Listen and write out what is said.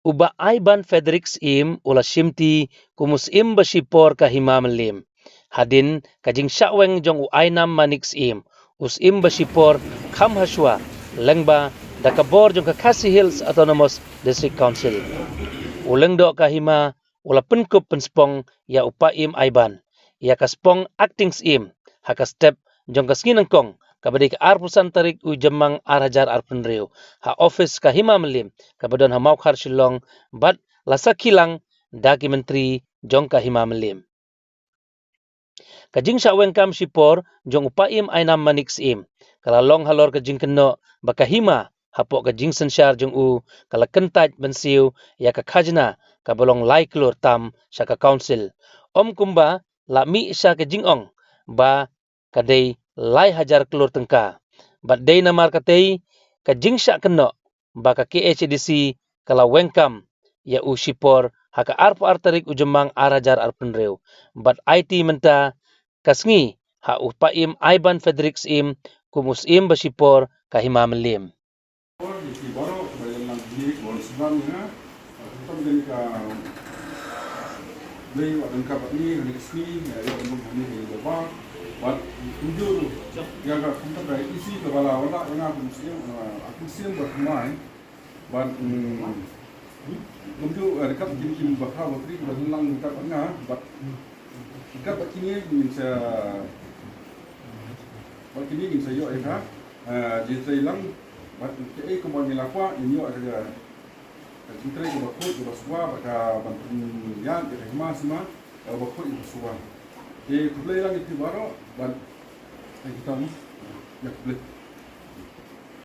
Uba Aiban Frederick Syiem ula Shimti kumus im ba Shipor ka Hima Mylliem. Hadin kajing syaweng jong u Ainam Manik Syiem. Us im ba Shipor kam haswa lengba dakabor jong ka Khasi Hills Autonomous District Council. Uleng do ka Hima ula penkup penspong ya upa im Aiban. Ya kaspong acting Syiem haka step jong ka skinengkong kabadi ka arpusan tarik u jemang arhajar arpenriu ha office ka Hima Mylliem kabadon ha maukar silong bat lasa kilang daki menteri jong ka Hima Mylliem. Kajing syaweng kam Shipor jong upaim Ainam Manik Syiem kalalong halor kajing keno baka Hima hapok kajing sensyar jong u kala kentaj bensiu ya ka khajna kabalong lai kelur tam syaka council. Om kumba la mi sya kajing ong ba kadai lai hajar kelur tengka. Bat day namar katei kajing syak keno baka KHDC kala wengkam ya u Shipor haka arpu artarik ujemang arajar arpenreu. Bat IT menta kasngi ha upaim Aiban Frederick Syiem kumus im ba Shipor ka Hima Mylliem. But tujuh yang kat kita dah isi kepala otak dengan aku siam bermain, but tujuh dekat jenis bakal waktu itu berhilang dekat tengah, but dekat begini bisa, begini bisa yo eka, jika hilang, but kemudian melakwa ini yo ada, kita itu bakut, bersuah, bakal bantuan kita semua bakut itu bersuah. Jadi, kalau yang itu baru, kita ni, ya boleh.